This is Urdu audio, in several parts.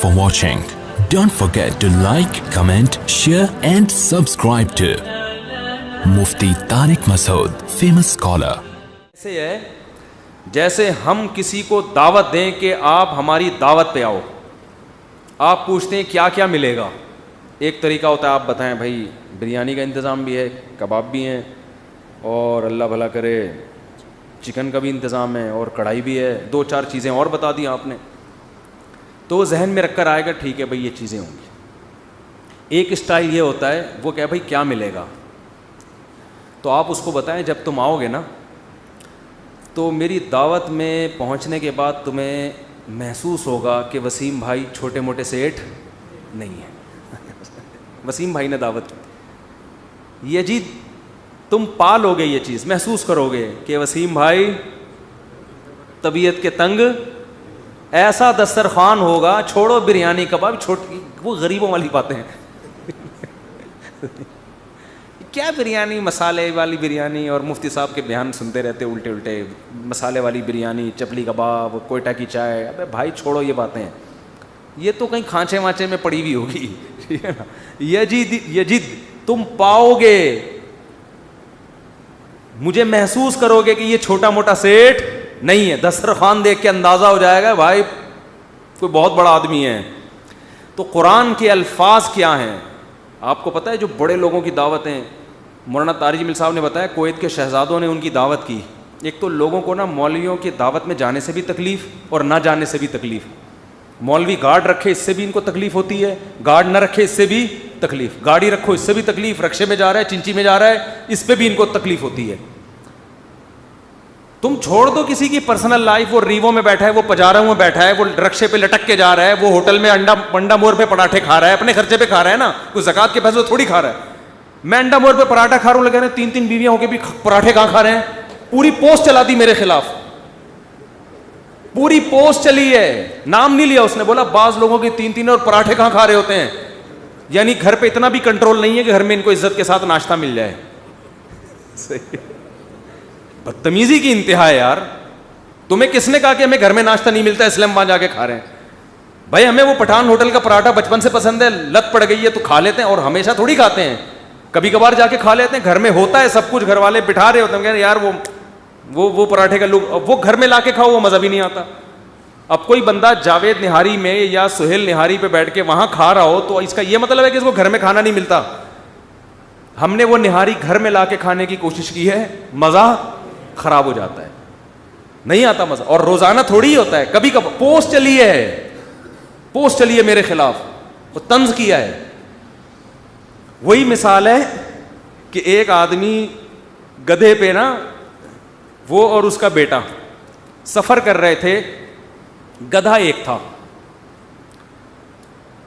for watching. Don't forget to like, comment, share and subscribe to Mufti Tariq Masood, famous scholar. ایسے ہے جیسے ہم کسی کو دعوت دیں کہ آپ ہماری دعوت پہ آؤ. آپ پوچھتے ہیں کیا کیا ملے گا. ایک طریقہ ہوتا ہے آپ بتائیں بھائی بریانی کا انتظام بھی ہے, کباب بھی ہیں, اور اللہ بھلا کرے چکن کا بھی انتظام ہے, اور کڑھائی بھی ہے, 2-4 چیزیں اور بتا دی آپ نے, تو ذہن میں رکھ کر آئے گا ٹھیک ہے بھائی یہ چیزیں ہوں گی. ایک اسٹائل یہ ہوتا ہے وہ کہ بھائی کیا ملے گا, تو آپ اس کو بتائیں جب تم آؤ گے نا تو میری دعوت میں پہنچنے کے بعد تمہیں محسوس ہوگا کہ وسیم بھائی چھوٹے موٹے سیٹ نہیں ہیں. وسیم بھائی نے دعوت کی, یہ جی تم پالو گے, یہ چیز محسوس کرو گے کہ وسیم بھائی طبیعت کے تنگ, ایسا دسترخوان ہوگا, چھوڑو بریانی کباب, چھوٹی وہ غریبوں والی باتیں ہیں. کیا بریانی, مسالے والی بریانی, اور مفتی صاحب کے بیان سنتے رہتے الٹے الٹے, مسالے والی بریانی, چپلی کباب, کوئٹہ کی چائے. ابے بھائی چھوڑو یہ باتیں, یہ تو کہیں کھانچے وانچے میں پڑی ہوئی ہوگی. ٹھیک ہے نا. یجد تم پاؤ گے, مجھے محسوس کرو گے کہ یہ چھوٹا موٹا سیٹ نہیں ہے. دسترخوان دیکھ کے اندازہ ہو جائے گا بھائی کوئی بہت بڑا آدمی ہے. تو قرآن کے الفاظ کیا ہیں آپ کو پتہ ہے؟ جو بڑے لوگوں کی دعوتیں, مولانا طارق جمیل صاحب نے بتایا کویت کے شہزادوں نے ان کی دعوت کی. ایک تو لوگوں کو نا مولویوں کی دعوت میں جانے سے بھی تکلیف اور نہ جانے سے بھی تکلیف. مولوی گارڈ رکھے اس سے بھی ان کو تکلیف ہوتی ہے, گارڈ نہ رکھے اس سے بھی تکلیف, گاڑی رکھو اس سے بھی تکلیف, رکشے میں جا رہا ہے, چنچی میں جا رہا ہے, اس پہ بھی ان کو تکلیف ہوتی ہے. تم چھوڑ دو کسی کی پرسنل لائف, وہ ریوو میں بیٹھا ہے, وہ پجاروں میں بیٹھا ہے, وہ رکشے پہ لٹک کے جا رہا ہے, وہ ہوٹل میں انڈا مور پہ پراٹھے کھا رہا ہے, اپنے خرچے پہ کھا رہا ہے نا, کوئی زکوٰۃ کے پیسے تھوڑی کھا رہا ہے. میں انڈا مور پہ پراٹھا کھا رہا ہوں, لگے رہے 3 بیویاں ہو کے بھی پراٹھے کہاں کھا رہے ہیں. پوری پوسٹ چلا دی میرے خلاف, پوری پوسٹ چلی ہے, نام نہیں لیا اس نے, بولا بعض لوگوں کی 3 اور پراٹھے کہاں کھا رہے ہوتے ہیں. یعنی گھر پہ اتنا بھی کنٹرول نہیں ہے کہ گھر میں ان کو عزت کے ساتھ ناشتہ مل جائے. بدتمیزی کی انتہا ہے یار. تمہیں کس نے کہا کہ ہمیں گھر میں ناشتہ نہیں ملتا اس لیے ہم وہاں جا کے کھا رہے ہیں؟ بھائی ہمیں وہ پٹھان ہوٹل کا پراٹھا بچپن سے پسند ہے, لت پڑ گئی ہے تو کھا لیتے ہیں, اور ہمیشہ تھوڑی کھاتے ہیں, کبھی کبھار جا کے کھا لیتے ہیں. گھر میں ہوتا ہے سب کچھ, گھر والے بٹھا رہے ہوتے ہیں, کہہ یار وہ پراٹھے کا لک, وہ گھر میں لا کے کھاؤ, وہ مزہ بھی نہیں آتا. اب کوئی بندہ جاوید نہاری میں یا سہیل نہاری پہ بیٹھ کے وہاں کھا رہا ہو تو اس کا یہ مطلب ہے کہ اس کو گھر میں کھانا نہیں ملتا. ہم نے وہ نہاری گھر میں لا کے کھانے کی کوشش کی ہے, مزہ خراب ہو جاتا ہے, نہیں آتا مزہ. اور روزانہ تھوڑی ہی ہوتا ہے, کبھی کبھی پوسٹ چلی ہے میرے خلاف, وہ طنز کیا ہے. وہی مثال ہے کہ ایک آدمی گدھے پہ نا, وہ اور اس کا بیٹا سفر کر رہے تھے, گدھا ایک تھا.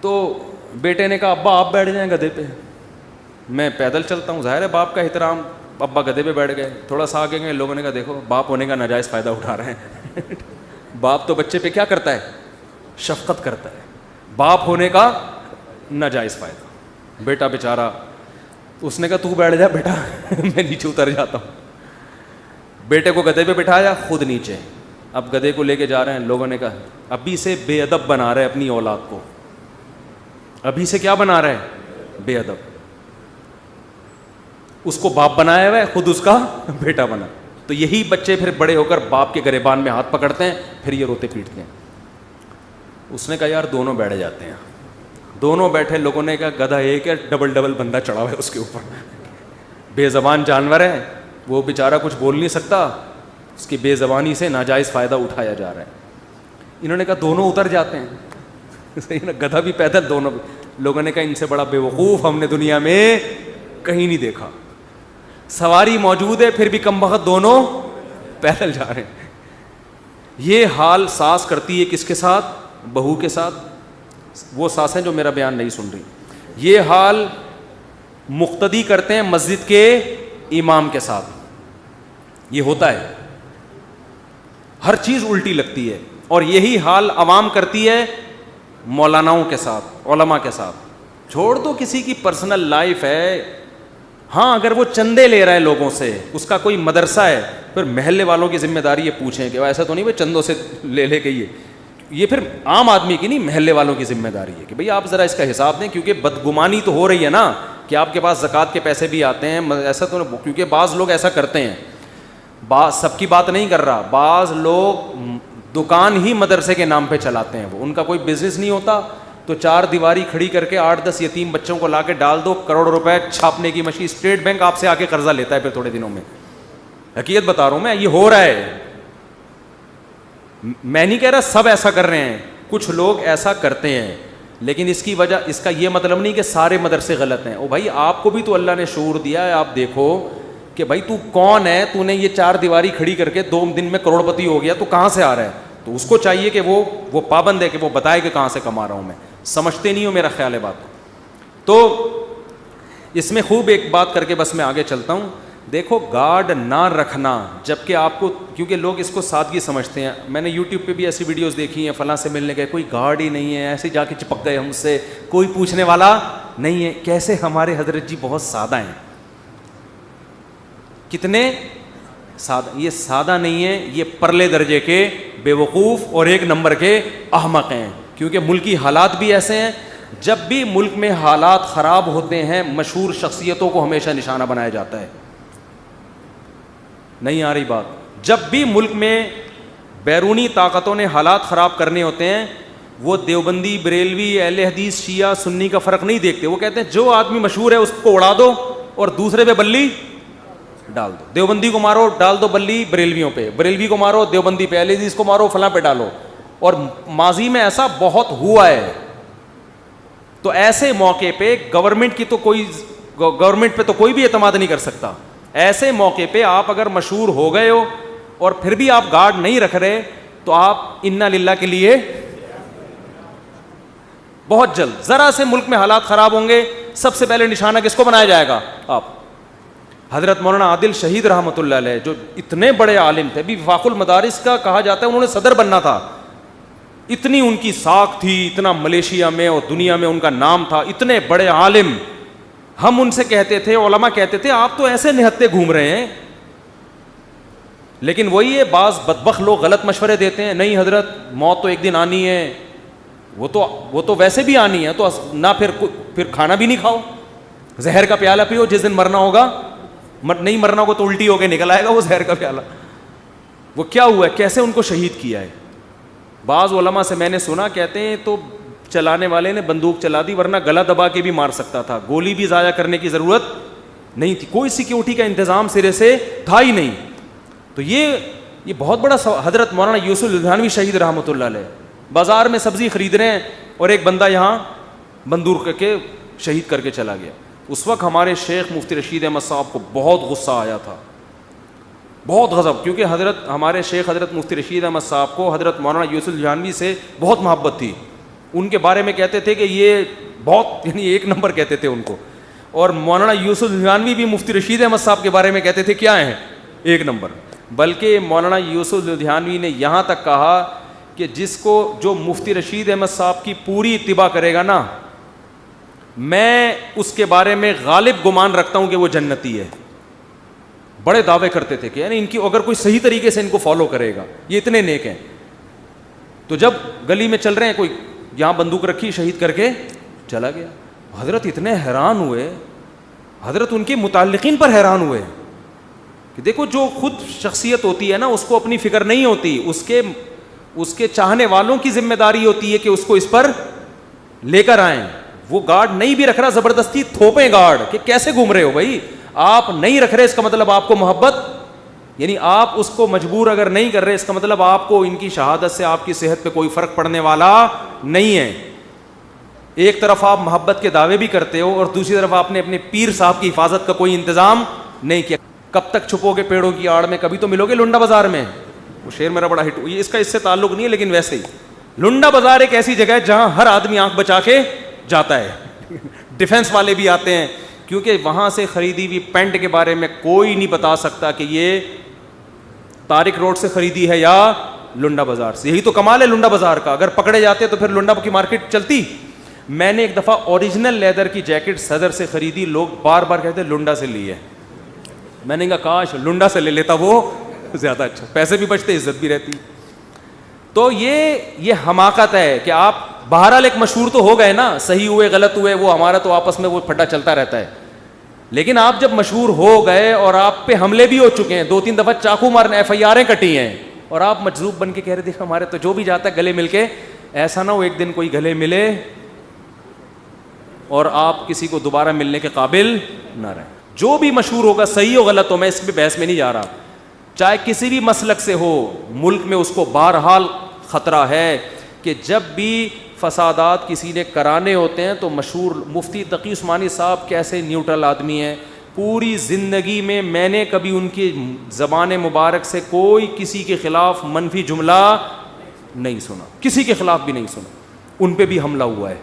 تو بیٹے نے کہا ابا آپ بیٹھ جائیں گدھے پہ, میں پیدل چلتا ہوں. ظاہر ہے باپ کا احترام, ابا گدھے پہ بیٹھ گئے. تھوڑا سا آگے گئے, لوگوں نے کہا دیکھو باپ ہونے کا ناجائز فائدہ اٹھا رہے ہیں. باپ تو بچے پہ کیا کرتا ہے؟ شفقت کرتا ہے. باپ ہونے کا ناجائز فائدہ. بیٹا بیچارہ, اس نے کہا تو بیٹھ جا بیٹا, میں نیچے اتر جاتا ہوں. بیٹے کو گدھے پہ بٹھایا, خود نیچے. اب گدھے کو لے کے جا رہے ہیں, لوگوں نے کہا ابھی سے بے ادب بنا رہے اپنی اولاد کو, ابھی سے کیا بنا رہے ہیں؟ بے ادب. اس کو باپ بنایا ہوا ہے, خود اس کا بیٹا بنا. تو یہی بچے پھر بڑے ہو کر باپ کے گریبان میں ہاتھ پکڑتے ہیں, پھر یہ روتے پیٹتے ہیں. اس نے کہا یار دونوں بیٹھ جاتے ہیں. دونوں بیٹھے, لوگوں نے کہا گدھا ایک ہے, ڈبل بندہ چڑھا ہوا ہے اس کے اوپر, بے زبان جانور ہے, وہ بیچارہ کچھ بول نہیں سکتا, اس کی بے زبانی سے ناجائز فائدہ اٹھایا جا رہا ہے. انہوں نے کہا دونوں اتر جاتے ہیں. صحیح نا, گدھا بھی پیدل, دونوں بھی. لوگوں نے کہا ان سے بڑا بے وقوف ہم نے دنیا میں کہیں نہیں دیکھا. سواری موجود ہے پھر بھی کم بخت دونوں پیدل جا رہے ہیں. یہ حال ساس کرتی ہے کس کے ساتھ؟ بہو کے ساتھ. وہ ساسیں جو میرا بیان نہیں سن رہی. یہ حال مقتدی کرتے ہیں مسجد کے امام کے ساتھ. یہ ہوتا ہے, ہر چیز الٹی لگتی ہے. اور یہی حال عوام کرتی ہے مولاناؤں کے ساتھ, علماء کے ساتھ. چھوڑ دو کسی کی پرسنل لائف ہے, ہاں اگر وہ چندے لے رہا ہے لوگوں سے, اس کا کوئی مدرسہ ہے, پھر محلے والوں کی ذمہ داری یہ پوچھیں کہ ایسا تو نہیں بھائی چندوں سے لے کے یہ یہ پھر عام آدمی کی نہیں, محلے والوں کی ذمہ داری ہے کہ بھئی آپ ذرا اس کا حساب دیں, کیونکہ بدگمانی تو ہو رہی ہے نا کہ آپ کے پاس زکوٰۃ کے پیسے بھی آتے ہیں. ایسا تو کیونکہ بعض لوگ ایسا کرتے ہیں, سب کی بات نہیں کر رہا, بعض لوگ دکان ہی مدرسے کے نام پہ چلاتے ہیں, وہ ان کا کوئی بزنس نہیں ہوتا, تو 4 دیواری کھڑی کر کے 8-10 یتیم بچوں کو لا کے ڈال دو, کروڑ روپے چھاپنے کی مشین. اسٹیٹ بینک آپ سے آ کے قرضہ لیتا ہے پھر تھوڑے دنوں میں. حقیقت بتا رہا ہوں میں, یہ ہو رہا ہے. میں نہیں کہہ رہا سب ایسا کر رہے ہیں, کچھ لوگ ایسا کرتے ہیں, لیکن اس کی وجہ, اس کا یہ مطلب نہیں کہ سارے مدرسے غلط ہیں. او بھائی آپ کو بھی تو اللہ نے شعور دیا ہے, آپ دیکھو کہ بھائی تو کون ہے, تو نے یہ 4 دیواری کھڑی کر کے 2 دن میں کروڑ پتی ہو گیا, تو کہاں سے آ رہا ہے؟ تو اس کو چاہیے کہ وہ پابند ہے کہ وہ بتائے کہ کہاں سے کما رہا ہوں میں. سمجھتے نہیں ہو میرا خیال ہے بات. تو اس میں خوب ایک بات کر کے بس میں آگے چلتا ہوں. دیکھو گارڈ نہ رکھنا, جبکہ آپ کو, کیونکہ لوگ اس کو سادگی سمجھتے ہیں. میں نے یوٹیوب پہ بھی ایسی ویڈیوز دیکھی ہیں, فلاں سے ملنے گئے, کوئی گارڈ ہی نہیں ہے, ایسے جا کے چپک گئے ہم سے, کوئی پوچھنے والا نہیں ہے. کیسے ہمارے حضرت جی بہت سادہ ہیں. کتنے سادہ, یہ سادہ نہیں ہے, یہ پرلے درجے کے بے وقوف اور 1 نمبر کے احمق ہیں. کیونکہ ملکی حالات بھی ایسے ہیں, جب بھی ملک میں حالات خراب ہوتے ہیں مشہور شخصیتوں کو ہمیشہ نشانہ بنایا جاتا ہے. نہیں آ رہی بات؟ جب بھی ملک میں بیرونی طاقتوں نے حالات خراب کرنے ہوتے ہیں, وہ دیوبندی, بریلوی, اہل حدیث, شیعہ, سنی کا فرق نہیں دیکھتے. وہ کہتے ہیں جو آدمی مشہور ہے اس کو اڑا دو اور دوسرے پہ بلی ڈال دو. دیوبندی کو مارو, ڈال دو بلی بریلویوں پہ, بریلوی کو مارو دیوبندی پہ, اہل حدیث کو مارو فلاں پہ ڈالو. اور ماضی میں ایسا بہت ہوا ہے. تو ایسے موقع پہ گورنمنٹ پہ تو کوئی بھی اعتماد نہیں کر سکتا. ایسے موقع پہ آپ اگر مشہور ہو گئے ہو اور پھر بھی آپ گارڈ نہیں رکھ رہے, تو آپ انا للہ کے لیے بہت جلد, ذرا سے ملک میں حالات خراب ہوں گے, سب سے پہلے نشانہ کس کو بنایا جائے گا؟ آپ. حضرت مولانا عادل شہید رحمۃ اللہ علیہ, جو اتنے بڑے عالم تھے, بھی وفاق المدارس کا کہا جاتا ہے انہوں نے صدر بننا تھا, اتنی ان کی ساکھ تھی, اتنا ملیشیا میں اور دنیا میں ان کا نام تھا, اتنے بڑے عالم. ہم ان سے کہتے تھے, علماء کہتے تھے آپ تو ایسے نہتے گھوم رہے ہیں. لیکن وہی ہے, بعض بدبخت لوگ غلط مشورے دیتے ہیں, نہیں حضرت موت تو ایک دن آنی ہے, وہ تو ویسے بھی آنی ہے, تو نہ پھر کھانا بھی نہیں کھاؤ, زہر کا پیالہ پیو, جس دن مرنا ہوگا, نہیں مرنا ہوگا تو الٹی ہو کے نکل آئے گا وہ زہر کا پیالہ. وہ کیا ہوا ہے, کیسے ان کو شہید کیا ہے. بعض علماء سے میں نے سنا, کہتے ہیں تو چلانے والے نے بندوق چلا دی, ورنہ گلا دبا کے بھی مار سکتا تھا, گولی بھی ضائع کرنے کی ضرورت نہیں تھی, کوئی سیکیورٹی کا انتظام سرے سے تھا ہی نہیں. تو یہ بہت بڑا حضرت مولانا یوسف لدھیانوی شہید رحمۃ اللہ علیہ بازار میں سبزی خرید رہے ہیں, اور ایک بندہ یہاں بندوق کر کے شہید کر کے چلا گیا. اس وقت ہمارے شیخ مفتی رشید احمد صاحب کو بہت غصہ آیا تھا, بہت غضب, کیونکہ ہمارے شیخ حضرت مفتی رشید احمد صاحب کو حضرت مولانا یوسف لدھیانوی سے بہت محبت تھی. ان کے بارے میں کہتے تھے کہ یہ بہت, یعنی 1 نمبر کہتے تھے ان کو. اور مولانا یوسف لدھیانوی بھی مفتی رشید احمد صاحب کے بارے میں کہتے تھے کیا ہیں, 1 نمبر. بلکہ مولانا یوسف لدھیانوی نے یہاں تک کہا کہ جو مفتی رشید احمد صاحب کی پوری اتباع کرے گا نا, میں اس کے بارے میں غالب گمان رکھتا ہوں کہ وہ جنتی ہے. بڑے دعوے کرتے تھے کہ یعنی ان کی اگر کوئی صحیح طریقے سے ان کو فالو کرے گا, یہ اتنے نیک ہیں. تو جب گلی میں چل رہے ہیں, کوئی یہاں بندوق رکھی, شہید کر کے چلا گیا. حضرت اتنے حیران ہوئے, حضرت ان کے متعلقین پر حیران ہوئے کہ دیکھو جو خود شخصیت ہوتی ہے نا, اس کو اپنی فکر نہیں ہوتی, اس کے چاہنے والوں کی ذمہ داری ہوتی ہے کہ اس کو اس پر لے کر آئیں. وہ گارڈ نہیں بھی رکھ رہا, زبردستی تھوپیں گارڈ کہ کیسے گھوم رہے ہو بھائی, آپ نہیں رکھ رہے اس کا مطلب آپ کو محبت, یعنی آپ اس کو مجبور اگر نہیں کر رہے اس کا مطلب آپ کو ان کی شہادت سے آپ کی صحت پہ کوئی فرق پڑنے والا نہیں ہے. ایک طرف آپ محبت کے دعوے بھی کرتے ہو, اور دوسری طرف آپ نے اپنے پیر صاحب کی حفاظت کا کوئی انتظام نہیں کیا. کب تک چھپو گے پیڑوں کی آڑ میں, کبھی تو ملو گے لنڈا بازار میں. وہ شعر میرا بڑا ہٹ, اس کا اس سے تعلق نہیں ہے, لیکن ویسے ہی لنڈا بازار ایک ایسی جگہ ہے جہاں ہر آدمی آنکھ بچا کے جاتا ہے. ڈیفنس والے بھی آتے ہیں, کیونکہ وہاں سے خریدی ہوئی پینٹ کے بارے میں کوئی نہیں بتا سکتا کہ یہ طارق روڈ سے خریدی ہے یا لنڈا بازار سے. یہی تو کمال ہے لنڈا بازار کا, اگر پکڑے جاتے تو پھر لنڈا کی مارکیٹ چلتی. میں نے ایک دفعہ اوریجنل لیدر کی جیکٹ صدر سے خریدی, لوگ بار بار کہتے لنڈا سے لی ہے. میں نے کہا کاش لنڈا سے لے لیتا, وہ زیادہ اچھا, پیسے بھی بچتے, عزت بھی رہتی. تو یہ حماقت ہے کہ آپ بہرحال ایک مشہور تو ہو گئے نا, صحیح ہوئے غلط ہوئے وہ ہمارا تو آپس میں وہ پھڈا چلتا رہتا ہے, لیکن آپ جب مشہور ہو گئے اور آپ پہ حملے بھی ہو چکے ہیں, 2-3 دفعہ چاقو مارنے FIR کٹی ہیں, اور آپ مجذوب بن کے کہہ رہے دیکھ ہمارے تو جو بھی جاتا ہے گلے مل کے, ایسا نہ ہو ایک دن کوئی گلے ملے اور آپ کسی کو دوبارہ ملنے کے قابل نہ رہیں. جو بھی مشہور ہوگا صحیح ہو غلط ہو, میں اس پہ بحث میں نہیں جا رہا, چاہے کسی بھی مسلک سے ہو, ملک میں اس کو بہرحال خطرہ ہے کہ جب بھی فسادات کسی نے کرانے ہوتے ہیں تو مشہور مفتی تقی عثمانی صاحب کیسے نیوٹرل آدمی ہیں, پوری زندگی میں نے کبھی ان کی زبان مبارک سے کوئی کسی کے خلاف منفی جملہ نہیں سنا, کسی کے خلاف بھی نہیں سنا. ان پہ بھی حملہ ہوا ہے,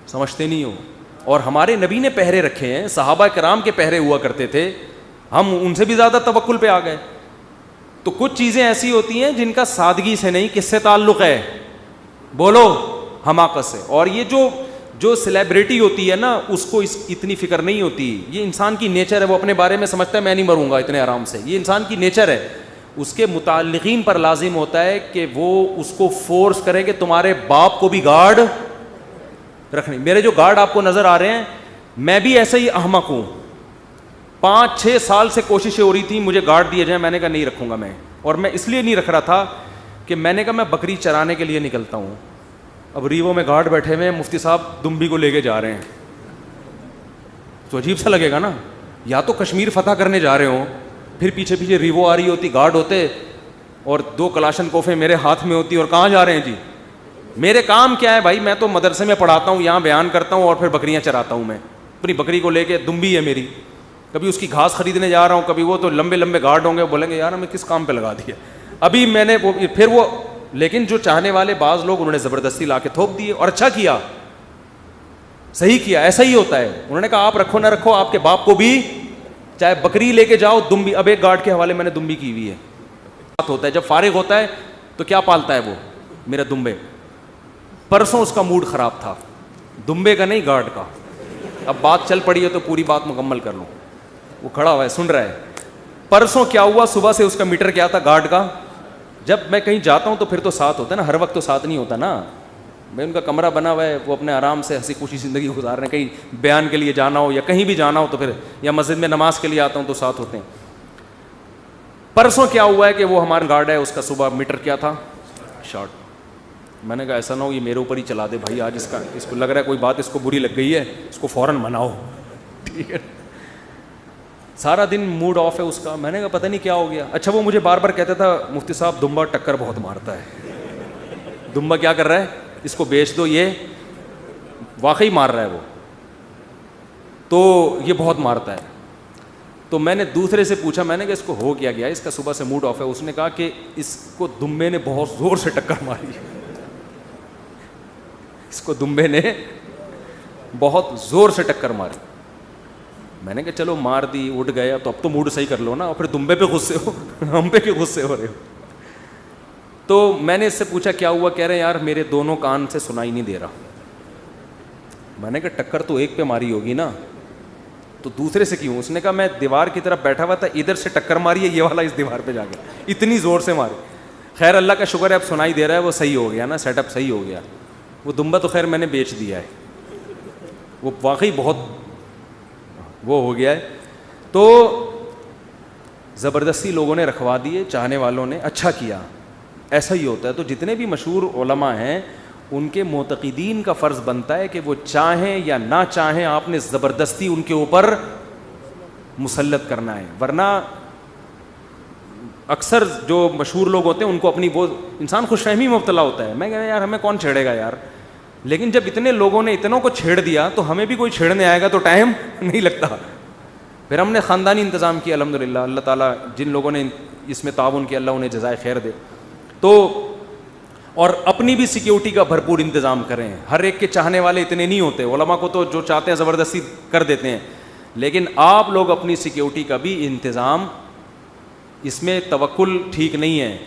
سمجھتے نہیں ہو. اور ہمارے نبی نے پہرے رکھے ہیں, صحابہ کرام کے پہرے ہوا کرتے تھے, ہم ان سے بھی زیادہ توکل پہ آ گئے. تو کچھ چیزیں ایسی ہوتی ہیں جن کا سادگی سے نہیں, کس سے تعلق ہے, بولو, حماقت سے. اور یہ جو سیلیبریٹی ہوتی ہے نا, اس کو اتنی فکر نہیں ہوتی. یہ انسان کی نیچر ہے, وہ اپنے بارے میں سمجھتا ہے میں نہیں مروں گا اتنے آرام سے, یہ انسان کی نیچر ہے. اس کے متعلقین پر لازم ہوتا ہے کہ وہ اس کو فورس کرے کہ تمہارے باپ کو بھی گارڈ رکھنی. میرے جو گارڈ آپ کو نظر آ رہے ہیں, میں بھی ایسا ہی احمق ہوں. 5-6 سال سے کوششیں ہو رہی تھی مجھے گارڈ دیے جائیں, میں نے کہا نہیں رکھوں گا میں. اور میں اس لیے نہیں رکھ رہا تھا کہ میں نے کہا میں بکری چرانے کے لیے نکلتا ہوں, اب ریوو میں گارڈ بیٹھے ہوئے ہیں, مفتی صاحب دمبی کو لے کے جا رہے ہیں, تو عجیب سا لگے گا نا. یا تو کشمیر فتح کرنے جا رہے ہوں, پھر پیچھے پیچھے ریوو آ رہی ہوتی, گارڈ ہوتے, اور 2 کلاشن کوفیں میرے ہاتھ میں ہوتی, اور کہاں جا رہے ہیں جی. میرے کام کیا ہے بھائی, میں تو مدرسے میں پڑھاتا ہوں, یہاں بیان کرتا ہوں, اور پھر بکریاں چراتا ہوں. میں اپنی بکری کو لے کے, دمبی ہے میری, کبھی اس کی گھاس خریدنے جا رہا ہوں, کبھی وہ تو لمبے لمبے گارڈ ہوں گے, بولیں گے یار ہمیں کس کام پہ لگا دیا. ابھی میں نے پھر وہ, لیکن جو چاہنے والے بعض لوگ انہوں نے زبردستی لا کے تھوپ دیے, اور اچھا کیا, صحیح کیا, ایسا ہی ہوتا ہے. انہوں نے کہا آپ رکھو نہ رکھو, آپ کے باپ کو بھی چاہے بکری لے کے جاؤ, دمبی. اب ایک گارڈ کے حوالے میں نے دمبی کی ہوئی ہے. بات ہوتا ہے جب فارغ ہوتا ہے تو کیا پالتا ہے وہ, میرا دمبے. پرسوں اس کا موڈ خراب تھا, دمبے کا نہیں گارڈ کا. اب بات چل پڑی ہے تو پوری بات مکمل کر لوں. وہ کھڑا ہوا ہے سن رہا ہے. پرسوں کیا ہوا, صبح سے اس کا میٹر کیا تھا گارڈ کا. جب میں کہیں جاتا ہوں تو پھر تو ساتھ ہوتا ہے نا, ہر وقت تو ساتھ نہیں ہوتا نا. میں ان کا کمرہ بنا ہوا ہے, وہ اپنے آرام سے ہنسی خوشی زندگی گزار رہے ہیں. کہیں بیان کے لیے جانا ہو یا کہیں بھی جانا ہو تو پھر, یا مسجد میں نماز کے لیے آتا ہوں تو ساتھ ہوتے ہیں. پرسوں کیا ہوا ہے کہ وہ ہمارا گارڈ ہے, اس کا صبح میٹر کیا تھا, شارٹ. میں نے کہا ایسا نہ ہو یہ میرے اوپر ہی چلا دے بھائی, آج اس کو لگ رہا ہے کوئی بات اس کو بری لگ گئی ہے, اس کو فوراً مناؤ. ٹھیک ہے, سارا دن موڈ آف ہے اس کا. میں نے کہا پتہ نہیں کیا ہو گیا. اچھا وہ مجھے بار بار کہتا تھا مفتی صاحب دمبا ٹکر بہت مارتا ہے. دمبا کیا کر رہا ہے, اس کو بیچ دو, یہ واقعی مار رہا ہے وہ, تو یہ بہت مارتا ہے. تو میں نے دوسرے سے پوچھا, میں نے کہا اس کو ہو کیا گیا, اس کا صبح سے موڈ آف ہے. اس نے کہا کہ اس کو دمبے نے بہت زور سے ٹکر ماری, اس کو دمبے نے بہت زور سے ٹکر ماری. میں نے کہا چلو مار دی, اٹھ گیا, تو اب تو موڈ صحیح کر لو نا, اور پھر دمبے پہ غصے ہو, ہم پہ کیوں غصے ہو رہے ہو. تو میں نے اس سے پوچھا کیا ہوا, کہہ رہے ہیں یار میرے دونوں کان سے سنائی نہیں دے رہا. میں نے کہا ٹکر تو ایک پہ ماری ہوگی نا, تو دوسرے سے کیوں. اس نے کہا میں دیوار کی طرف بیٹھا ہوا تھا, ادھر سے ٹکر ماری ہے, یہ والا اس دیوار پہ جا کے اتنی زور سے ماری. خیر اللہ کا شکر ہے اب سنائی دے رہا ہے, وہ صحیح ہو گیا نا, سیٹ اپ صحیح ہو گیا. وہ دمبا تو خیر میں نے بیچ دیا ہے, وہ واقعی بہت وہ ہو گیا ہے. تو زبردستی لوگوں نے رکھوا دیے, چاہنے والوں نے, اچھا کیا. ایسا ہی ہوتا ہے. تو جتنے بھی مشہور علماء ہیں ان کے معتقدین کا فرض بنتا ہے کہ وہ چاہیں یا نہ چاہیں آپ نے زبردستی ان کے اوپر مسلط کرنا ہے. ورنہ اکثر جو مشہور لوگ ہوتے ہیں ان کو اپنی وہ انسان خوش فہمی میں مبتلا ہوتا ہے. میں کہہ رہا یار ہمیں کون چھیڑے گا یار, لیکن جب اتنے لوگوں نے اتنوں کو چھیڑ دیا تو ہمیں بھی کوئی چھیڑنے آئے گا تو ٹائم نہیں لگتا. پھر ہم نے خاندانی انتظام کیا الحمدللہ. اللہ تعالیٰ جن لوگوں نے اس میں تعاون کیا اللہ انہیں جزائے خیر دے. تو اور اپنی بھی سیکیورٹی کا بھرپور انتظام کریں. ہر ایک کے چاہنے والے اتنے نہیں ہوتے, علماء کو تو جو چاہتے ہیں زبردستی کر دیتے ہیں, لیکن آپ لوگ اپنی سیکیورٹی کا بھی انتظام, اس میں توکل ٹھیک نہیں ہے.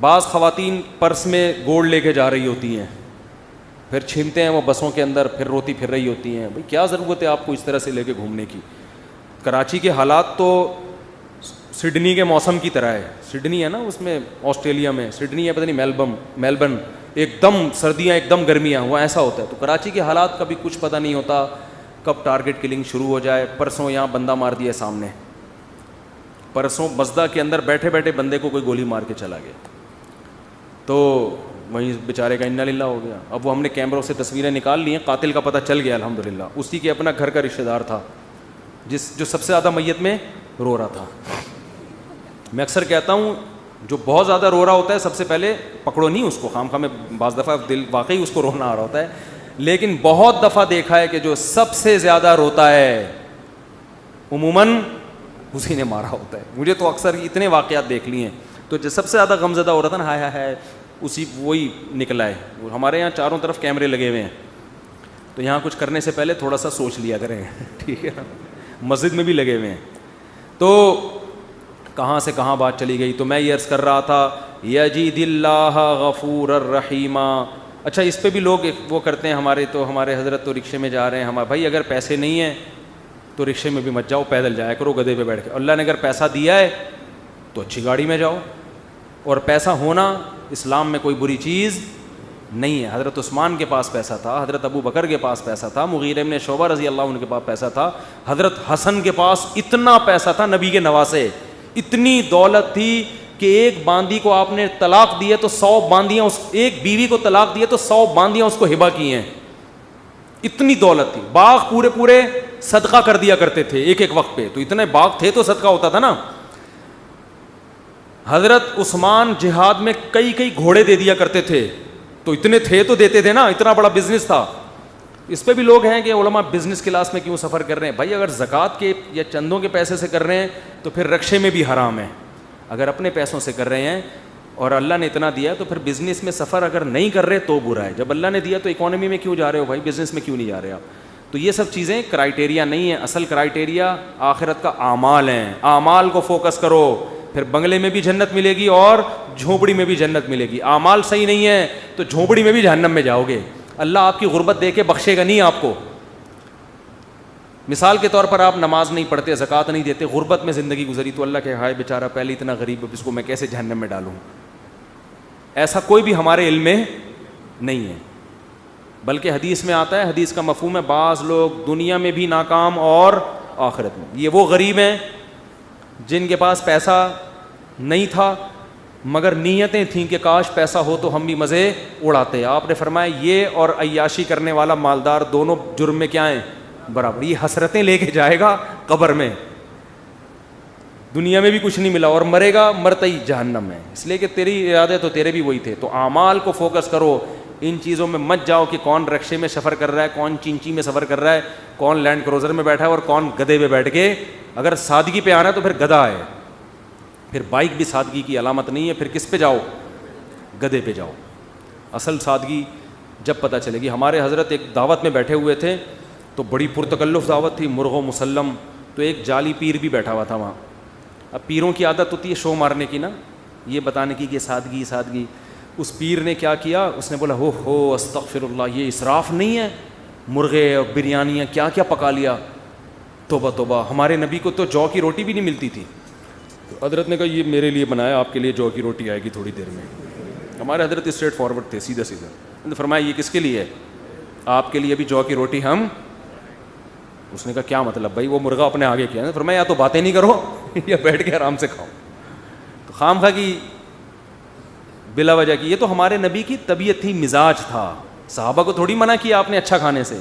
بعض خواتین پرس میں گولڈ لے کے جا رہی ہوتی ہیں, پھر چھینتے ہیں وہ بسوں کے اندر, پھر روتی پھر رہی ہوتی ہیں. بھئی کیا ضرورت ہے آپ کو اس طرح سے لے کے گھومنے کی. کراچی کے حالات تو سڈنی کے موسم کی طرح ہے. سڈنی ہے نا اس میں آسٹریلیا میں, سڈنی ہے پتہ نہیں میلبرن, ایک دم سردیاں ایک دم گرمیاں, وہ ایسا ہوتا ہے. تو کراچی کے حالات کا بھی کچھ پتہ نہیں ہوتا کب ٹارگٹ کلنگ شروع ہو جائے. پرسوں یہاں بندہ مار دیا سامنے, پرسوں مزدہ کے اندر بیٹھے بیٹھے بندے کو کوئی گولی مار کے چلا گیا, تو وہیں بیچارے کا انا للہ ہو گیا. اب وہ ہم نے کیمروں سے تصویریں نکال لی ہیں, قاتل کا پتہ چل گیا الحمدللہ. اسی کے اپنا گھر کا رشتہ دار تھا جو سب سے زیادہ میت میں رو رہا تھا. میں اکثر کہتا ہوں جو بہت زیادہ رو رہا ہوتا ہے سب سے پہلے پکڑو نہیں اس کو, خام خواہ میں بعض دفعہ دل واقعی اس کو رونا آ رہا ہوتا ہے, لیکن بہت دفعہ دیکھا ہے کہ جو سب سے زیادہ روتا ہے عموماً اسی نے مارا ہوتا ہے. مجھے تو اکثر اتنے واقعات دیکھ لیے ہیں, تو جو سب سے زیادہ غمزدہ ہو رہا تھا نا, ہائے ہائے اسی وہی نکلا ہے. ہمارے یہاں چاروں طرف کیمرے لگے ہوئے ہیں, تو یہاں کچھ کرنے سے پہلے تھوڑا سا سوچ لیا کریں, ٹھیک ہے. مسجد میں بھی لگے ہوئے ہیں. تو کہاں سے کہاں بات چلی گئی, تو میں یہ عرض کر رہا تھا یجید اللہ غفور الرحیم. اچھا اس پہ بھی لوگ وہ کرتے ہیں, ہمارے حضرت تو رکشے میں جا رہے ہیں, ہمارے بھائی اگر پیسے نہیں ہیں تو رکشے میں بھی مت جاؤ, پیدل جایا کرو گدھے پہ بیٹھ کے. اللہ نے اگر پیسہ دیا ہے تو اچھی گاڑی میں جاؤ, اور پیسہ ہونا اسلام میں کوئی بری چیز نہیں ہے. حضرت عثمان کے پاس پیسہ تھا, حضرت ابو بکر کے پاس پیسہ تھا, مغیرہ ابن شعبہ رضی اللہ عنہ کے پاس پیسہ تھا, حضرت حسن کے پاس اتنا پیسہ تھا, نبی کے نواسے, اتنی دولت تھی کہ ایک باندی کو آپ نے طلاق دی ہے تو 100 باندیاں, ایک بیوی کو طلاق دی ہے تو 100 باندیاں اس کو ہبہ کی ہیں. اتنی دولت تھی. باغ پورے صدقہ کر دیا کرتے تھے ایک ایک وقت پہ, تو اتنے باغ تھے تو صدقہ ہوتا تھا نا. حضرت عثمان جہاد میں کئی گھوڑے دے دیا کرتے تھے, تو اتنے تھے تو دیتے تھے نا, اتنا بڑا بزنس تھا. اس پہ بھی لوگ ہیں کہ علماء بزنس کلاس میں کیوں سفر کر رہے ہیں. بھائی اگر زکوٰۃ کے یا چندوں کے پیسے سے کر رہے ہیں تو پھر رکشے میں بھی حرام ہے. اگر اپنے پیسوں سے کر رہے ہیں اور اللہ نے اتنا دیا تو پھر بزنس میں سفر اگر نہیں کر رہے تو برا ہے. جب اللہ نے دیا تو اکانومی میں کیوں جا رہے ہو بھائی, بزنس میں کیوں نہیں جا رہے آپ. تو یہ سب چیزیں کرائٹیریا نہیں ہیں, اصل کرائٹیریا آخرت کا اعمال ہیں. اعمال کو فوکس کرو, پھر بنگلے میں بھی جنت ملے گی اور جھونپڑی میں بھی جنت ملے گی. اعمال صحیح نہیں ہے تو جھونپڑی میں بھی جہنم میں جاؤ گے. اللہ آپ کی غربت دے کے بخشے گا نہیں آپ کو. مثال کے طور پر آپ نماز نہیں پڑھتے, زکوٰۃ نہیں دیتے, غربت میں زندگی گزری, تو اللہ کہ ہائے بیچارہ پہلے اتنا غریب, اس کو میں کیسے جہنم میں ڈالوں. ایسا کوئی بھی ہمارے علم میں نہیں ہے. بلکہ حدیث میں آتا ہے, حدیث کا مفہوم ہے بعض لوگ دنیا میں بھی ناکام اور آخرت میں. یہ وہ غریب ہیں جن کے پاس پیسہ نہیں تھا مگر نیتیں تھیں کہ کاش پیسہ ہو تو ہم بھی مزے اڑاتے. آپ نے فرمایا یہ اور عیاشی کرنے والا مالدار دونوں جرم میں کیا ہیں, برابر. یہ حسرتیں لے کے جائے گا قبر میں, دنیا میں بھی کچھ نہیں ملا اور مرے گا مرتا ہی جہنم ہے. اس لیے کہ تیری ارادے تو تیرے بھی وہی تھے. تو اعمال کو فوکس کرو, ان چیزوں میں مت جاؤ کہ کون رکشے میں سفر کر رہا ہے, کون چینچی میں سفر کر رہا ہے, کون لینڈ کروزر میں بیٹھا ہے اور کون گدھے پہ بیٹھ کے. اگر سادگی پہ آنا ہے تو پھر گدھا ہے, پھر بائک بھی سادگی کی علامت نہیں ہے. پھر کس پہ جاؤ, گدھے پہ جاؤ. اصل سادگی جب پتہ چلے گی. ہمارے حضرت ایک دعوت میں بیٹھے ہوئے تھے تو بڑی پرتکلف دعوت تھی, مرغ و مسلم. تو ایک جعلی پیر بھی بیٹھا ہوا تھا وہاں. اب پیروں کی عادت ہوتی ہے شو مارنے کی نا, یہ بتانے کی کہ سادگی سادگی. اس پیر نے کیا کیا, اس نے بولا ہو استغفر اللہ, یہ اسراف نہیں ہے, مرغے اور بریانیاں کیا کیا پکا لیا, توبہ توبہ. ہمارے نبی کو تو جو کی روٹی بھی نہیں ملتی تھی. تو حضرت نے کہا یہ میرے لیے بنایا, آپ کے لیے جو کی روٹی آئے گی تھوڑی دیر میں. ہمارے حضرت اسٹریٹ فارورڈ تھے, سیدھا سیدھا. انہوں نے فرمایا یہ کس کے لیے ہے, آپ کے لیے بھی جو کی روٹی ہم. اس نے کہا کیا مطلب بھائی, وہ مرغا اپنے آگے کیا. فرمایا یا تو باتیں نہیں کرو یا بیٹھ کے آرام سے کھاؤ. تو خام خواہ کی بلا وجہ کی. یہ تو ہمارے نبی کی طبیعت تھی, مزاج تھا. صحابہ کو تھوڑی منع کیا آپ نے اچھا کھانے سے.